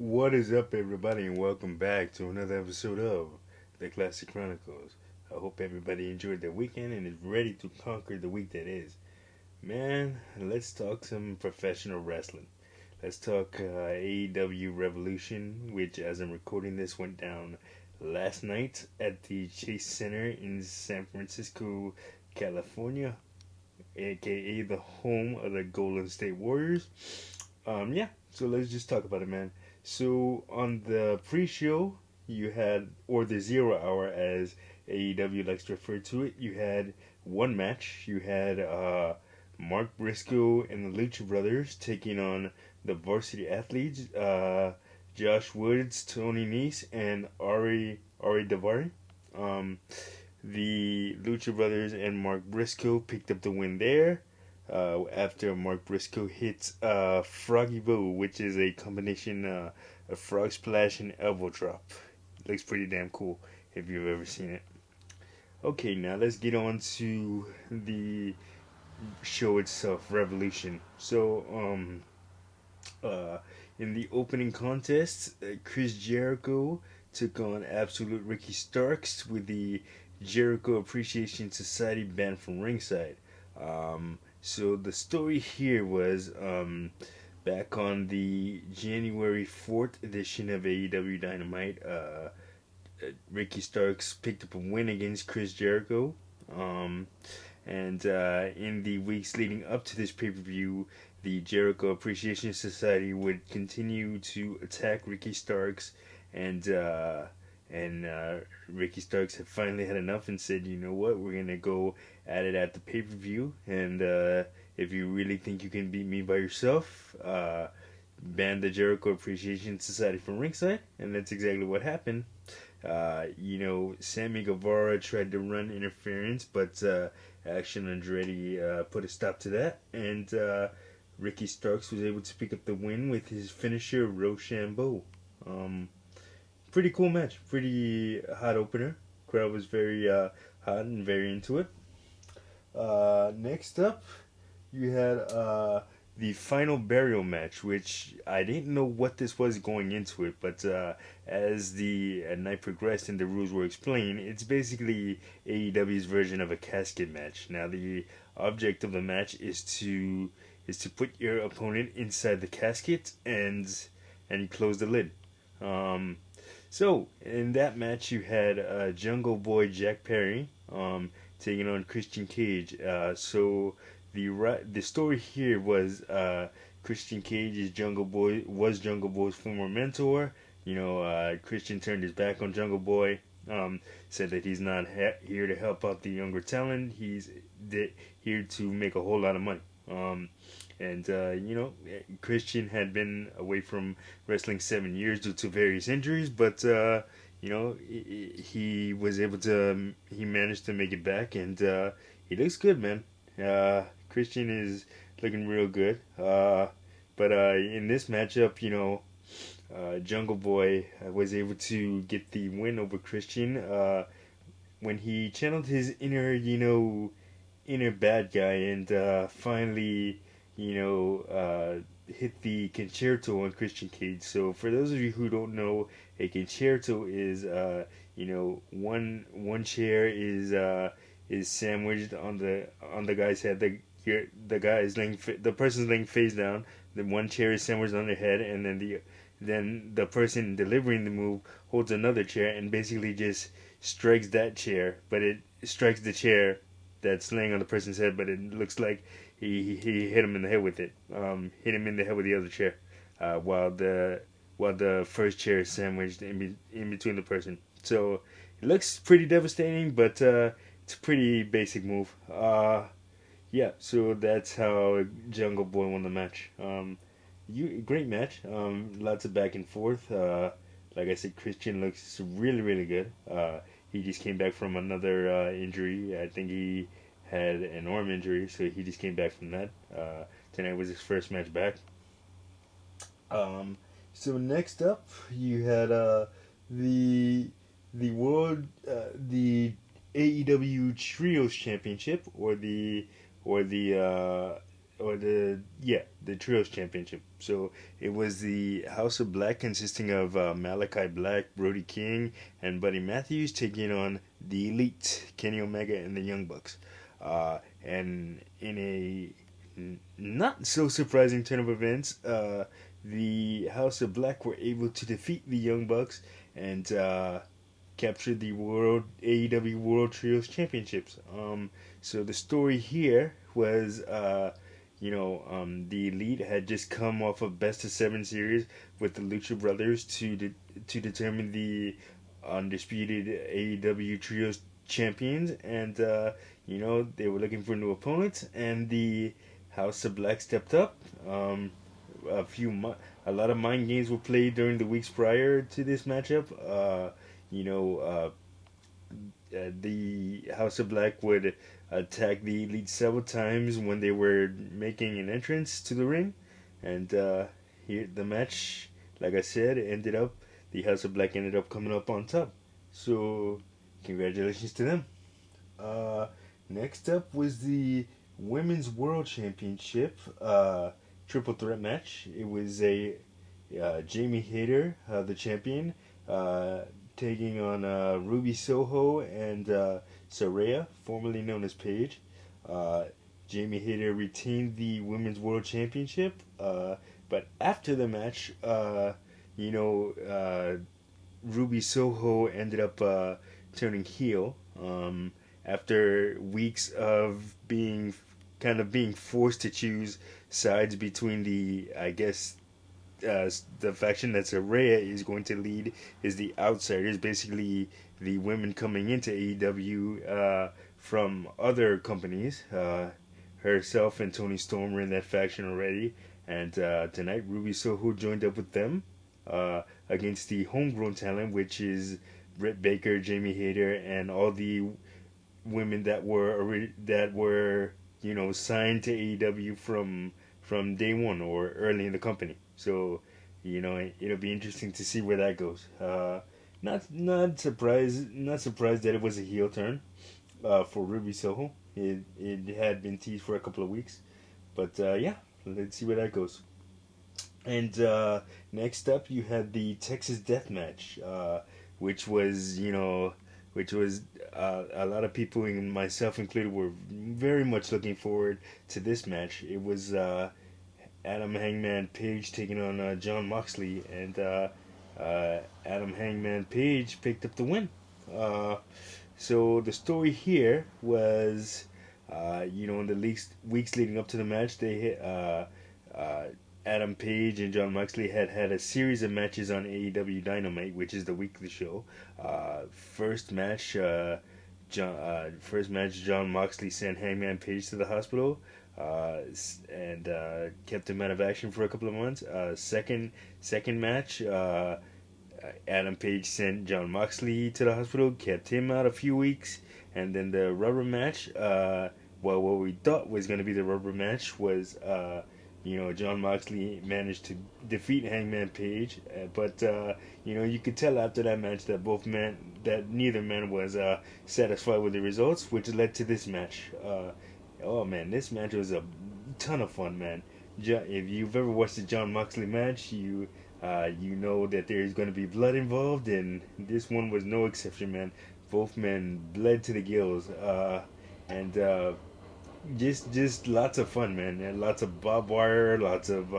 What is up, everybody, and welcome back to another episode of the Classic Chronicles. I hope everybody enjoyed their weekend and is ready to conquer the week that is. Man, let's talk some professional wrestling. Let's talk AEW Revolution, which, as I'm recording this, went down last night at the Chase Center in San Francisco, California, aka the home of the Golden State Warriors. Yeah, so let's just talk about it, man. So on the pre-show, you had, or the 0 hour as AEW likes to refer to it, you had one match. You had Mark Briscoe and the Lucha Brothers taking on the Varsity Athletes, Josh Woods, Tony Nese, and Ari Davari. Um, the Lucha Brothers and Mark Briscoe picked up the win there after Mark Briscoe hits Froggy Bow, which is a combination of frog splash and elbow drop. Looks pretty damn cool if you've ever seen it. Okay, now let's get on to the show itself, Revolution. Uh, in the opening contest, Chris Jericho took on Absolute Ricky Starks with the Jericho Appreciation Society banned from ringside. So the story here was back on the January 4th edition of AEW Dynamite, Ricky Starks picked up a win against Chris Jericho. Um, and in the weeks leading up to this pay per view, the Jericho Appreciation Society would continue to attack Ricky Starks, and uh, and Ricky Starks had finally had enough and said, "You know what? We're gonna go at it at the pay per view, and if you really think you can beat me by yourself, ban the Jericho Appreciation Society from ringside." And that's exactly what happened. Sammy Guevara tried to run interference, but Action Andretti put a stop to that, and Ricky Starks was able to pick up the win with his finisher, Rochambeau. Um, Pretty cool match, pretty hot opener. Crowd was very hot and very into it. Next up, you had the final burial match, which I didn't know what this was going into it, but as the night progressed and the rules were explained, it's basically AEW's version of a casket match. Now, the object of the match is to put your opponent inside the casket and close the lid. Um, so in that match, you had Jungle Boy Jack Perry taking on Christian Cage. The story here was Christian Cage is Jungle Boy's former mentor. Christian turned his back on Jungle Boy. Said that he's not here to help out the younger talent. He's here to make a whole lot of money. Christian had been away from wrestling 7 years due to various injuries, but he was able to. He managed to make it back, and he looks good, man. Christian is looking real good. But in this matchup, Jungle Boy was able to get the win over Christian when he channeled his inner bad guy and finally, hit the concerto on Christian Cage. So for those of you who don't know, a concerto is, one chair is sandwiched on the guy's head. The guy is the person's laying face down. The one chair is sandwiched on their head, and then the person delivering the move holds another chair and basically just strikes that chair, but it strikes the chair that's laying on the person's head, but it looks like he hit him in the head with it. Hit him in the head with the other chair, while the first chair is sandwiched in between the person. So it looks pretty devastating, but it's a pretty basic move. Yeah, so that's how Jungle Boy won the match. Great match. Lots of back and forth. Like I said, Christian looks really, really good. He just came back from another injury. I think he had an arm injury, so he just came back from that. Tonight was his first match back. Um, so next up, you had the AEW Trios Championship, or the the Trios Championship. So it was the House of Black consisting of Malachi Black, Brody King, and Buddy Matthews taking on the Elite, Kenny Omega and the Young Bucks. And in a not so surprising turn of events, the House of Black were able to defeat the Young Bucks and capture the World AEW World Trios Championships. So the story here was, the Elite had just come off a best of seven series with the Lucha Brothers to determine the undisputed AEW Trios champions, and they were looking for new opponents, and the House of Black stepped up. A few a lot of mind games were played during the weeks prior to this matchup. You know, the House of Black would attack the Elite several times when they were making an entrance to the ring, and here the match, like I said, the House of Black ended up coming up on top. So, congratulations to them. Next up was the Women's World Championship triple threat match. It was a Jamie Hayter, the champion, taking on Ruby Soho and Saraya, formerly known as Paige. Jamie Hayter retained the Women's World Championship, but after the match, Ruby Soho ended up turning heel after weeks of being forced to choose sides between the faction that Saraya is going to lead is the Outsiders, basically the women coming into AEW from other companies. Herself and Tony Storm were in that faction already, and tonight Ruby Soho joined up with them against the homegrown talent, which is Britt Baker, Jamie Hayter, and all the women that were signed to AEW from day one or early in the company. So, it'll be interesting to see where that goes. Not surprised that it was a heel turn for Ruby Soho. It had been teased for a couple of weeks, but let's see where that goes. And next up, you had the Texas Death Match, which was a lot of people, and myself included, were very much looking forward to this match. It was Adam Hangman Page taking on John Moxley, and Adam Hangman Page picked up the win. So the story here was, in the weeks leading up to the match, Adam Page and John Moxley had a series of matches on AEW Dynamite, which is the weekly show. First match, John Moxley sent Hangman Page to the hospital and kept him out of action for a couple of months. Second match, Adam Page sent John Moxley to the hospital, kept him out a few weeks, and then the rubber match. What we thought was going to be the rubber match was. John Moxley managed to defeat Hangman Page, but you could tell after that match that neither man was satisfied with the results, which led to this match. This match was a ton of fun, man. If you've ever watched the John Moxley match, you know that there's going to be blood involved, and this one was no exception, man. Both men bled to the gills, and just lots of fun, man, and lots of barbed wire, lots of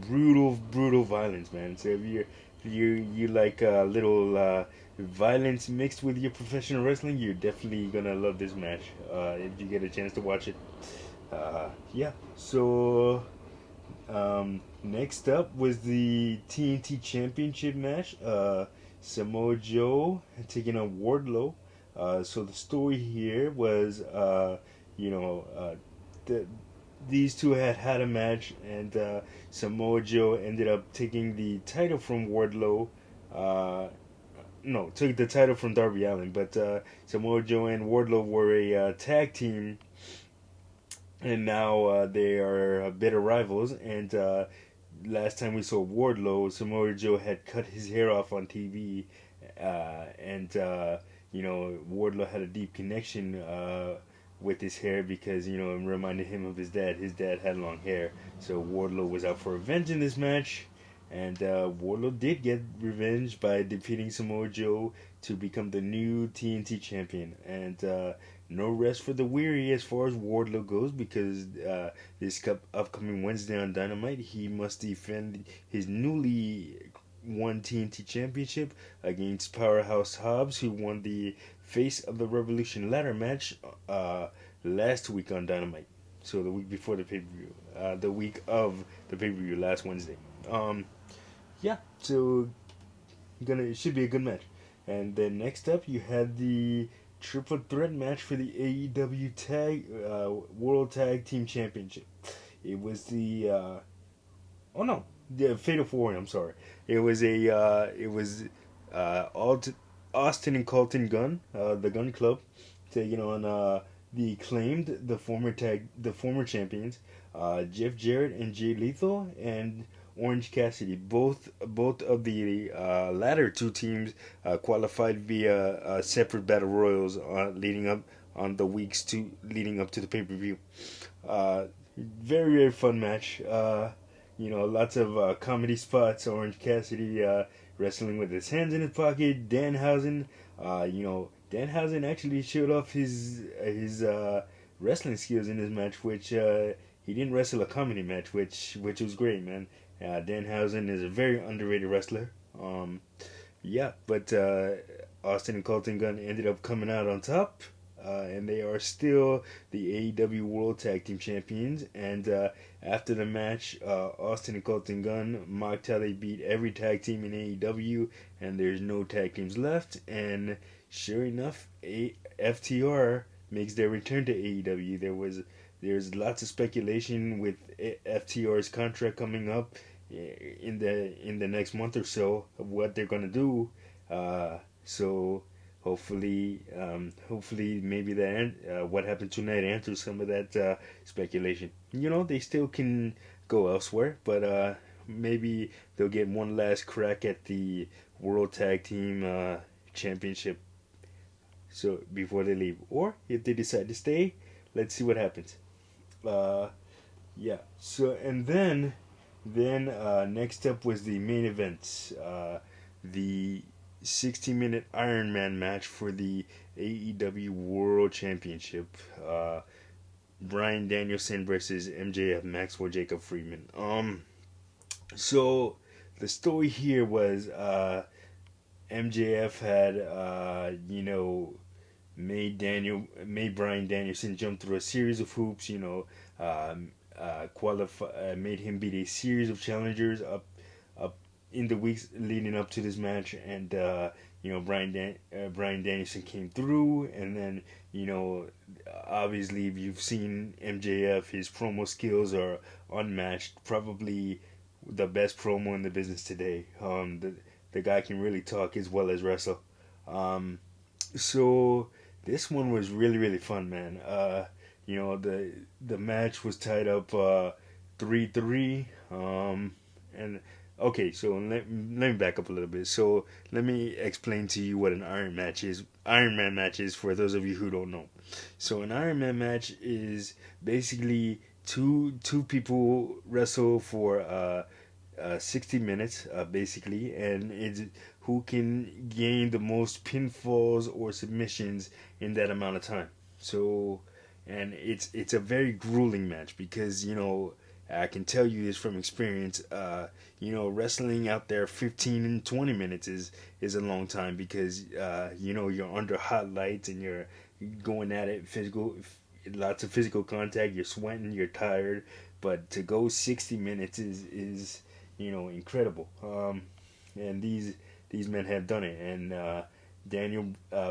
brutal violence, man. So if you like little violence mixed with your professional wrestling, you're definitely gonna love this match if you get a chance to watch it. So next up was the TNT Championship match. Samoa Joe taking on Wardlow. So the story here was these two had a match, and Samoa Joe ended up taking the title from Wardlow. Took the title from Darby Allin, but Samoa Joe and Wardlow were a tag team, and now they are bitter rivals. And last time we saw Wardlow, Samoa Joe had cut his hair off on TV, and Wardlow had a deep connection with his hair because it reminded him of his dad. His dad had long hair, so Wardlow was out for revenge in this match, and Wardlow did get revenge by defeating Samoa Joe to become the new TNT champion. And no rest for the weary as far as Wardlow goes because this upcoming Wednesday on Dynamite he must defend his newly won TNT Championship against Powerhouse Hobbs, who won the Face of the Revolution ladder match last week on Dynamite. So the week before the pay per view, the week of the pay per view last Wednesday. Yeah, so it should be a good match. And then next up, you had the triple threat match for the AEW World Tag Team Championship. It was oh no, the Fatal 4. I'm sorry. It was Austin and Colton Gunn, the Gun Club, taking on the Acclaimed, the former champions, Jeff Jarrett and Jay Lethal, and Orange Cassidy. Both of the latter two teams qualified via separate battle royals leading up on the weeks leading up to the pay per view. Very very fun match. Lots of comedy spots. Orange Cassidy wrestling with his hands in his pocket. Danhausen, Danhausen actually showed off his wrestling skills in this match, which he didn't wrestle a comedy match, which was great, man. Danhausen is a very underrated wrestler. Yeah, but Austin and Colton Gunn ended up coming out on top. And they are still the AEW World Tag Team Champions. And after the match, Austin and Colton Gunn mocked how they beat every tag team in AEW, and there's no tag teams left. And sure enough, FTR makes their return to AEW. There's lots of speculation with FTR's contract coming up in the next month or so of what they're gonna do. So. Hopefully, maybe what happened tonight answers some of that speculation. They still can go elsewhere, but maybe they'll get one last crack at the World Tag Team Championship. So before they leave, or if they decide to stay, let's see what happens. Yeah. So and then next up was the main event. The 60-minute Iron Man match for the AEW World Championship. Bryan Danielson versus MJF, Maxwell Jacob Friedman. So the story here was MJF had made Bryan Danielson jump through a series of hoops. Made him beat a series of challengers up in the weeks leading up to this match, and Bryan Danielson came through, and then obviously if you've seen MJF, his promo skills are unmatched, probably the best promo in the business today. The guy can really talk as well as wrestle. So this one was really really fun, man. The match was tied up 3-3, and okay, so let me back up a little bit. So let me explain to you what an Iron Man match is for those of you who don't know. So an Iron Man match is basically two people wrestle for 60 minutes, basically, and it's who can gain the most pinfalls or submissions in that amount of time. So, and it's a very grueling match because I can tell you this from experience. Wrestling out there 15 and 20 minutes is a long time because you're under hot lights and you're going at it lots of physical contact. You're sweating, you're tired, but to go 60 minutes is incredible. And these men have done it. And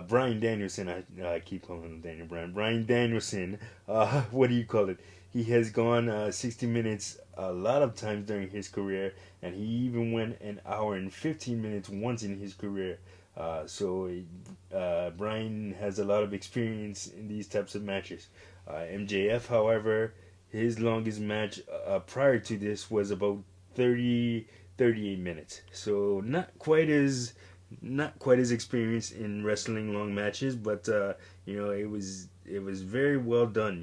Bryan Danielson, I keep calling him Daniel Bryan. Bryan Danielson, what do you call it? He has gone 60 minutes a lot of times during his career, and he even went an hour and 15 minutes once in his career. So Bryan has a lot of experience in these types of matches. MJF, however, his longest match prior to this was about 38 minutes. So not quite as experienced in wrestling long matches, but it was very well done.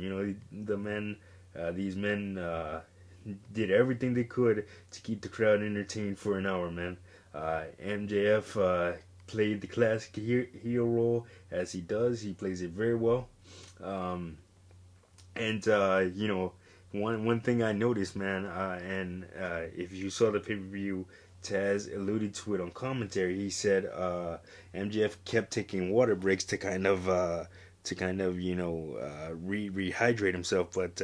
These men did everything they could to keep the crowd entertained for an hour, man. MJF played the classic heel role as he does. He plays it very well. Um, and one thing I noticed, man, and if you saw the pay per view, Taz alluded to it on commentary. He said MJF kept taking water breaks to rehydrate himself. But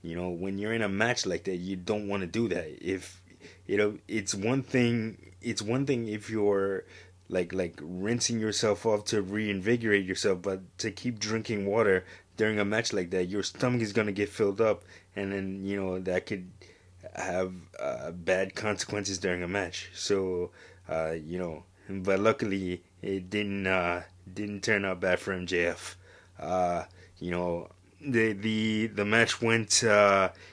when you're in a match like that, you don't want to do that. If it's one thing. It's one thing if you're like rinsing yourself off to reinvigorate yourself, but to keep drinking water during a match like that, your stomach is gonna get filled up, and then that could have bad consequences during a match. So, but luckily it didn't turn out bad for MJF. Uh, you know, the match went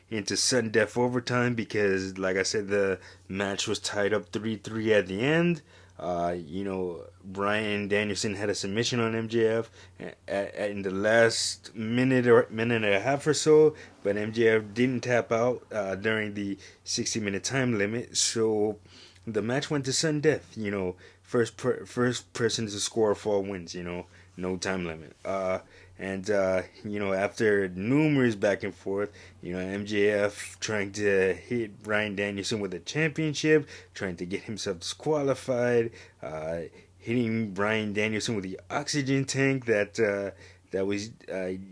into sudden death overtime because, like I said, the match was tied up 3-3 at the end. Bryan Danielson had a submission on MJF in the last minute and a half or so, but MJF didn't tap out during the 60-minute time limit, so the match went to sudden death. First person to score a fall wins. No time limit. After numerous back and forth, MJF trying to hit Bryan Danielson with a championship, trying to get himself disqualified, hitting Bryan Danielson with the oxygen tank that was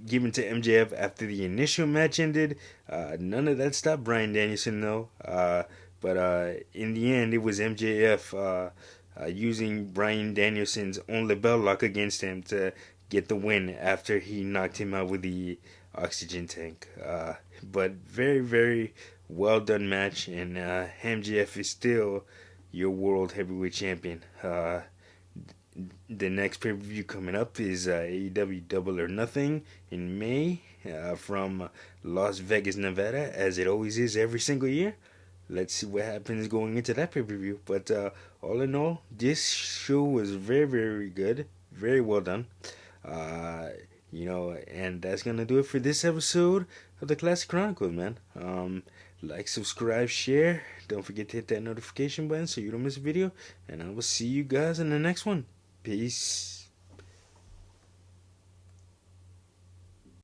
given to MJF after the initial match ended. None of that stopped Bryan Danielson, though. But in the end, it was MJF using Bryan Danielson's own label lock against him to get the win after he knocked him out with the oxygen tank. But very, very well done match, and MJF is still your world heavyweight champion. The next pay per view coming up is AEW Double or Nothing in May from Las Vegas, Nevada, as it always is every single year. Let's see what happens going into that pay per view. But all in all, this show was very, very good, very well done. And that's gonna do it for this episode of the Classic Chronicles, man. Like, subscribe, share. Don't forget to hit that notification button so you don't miss a video. And I will see you guys in the next one. Peace.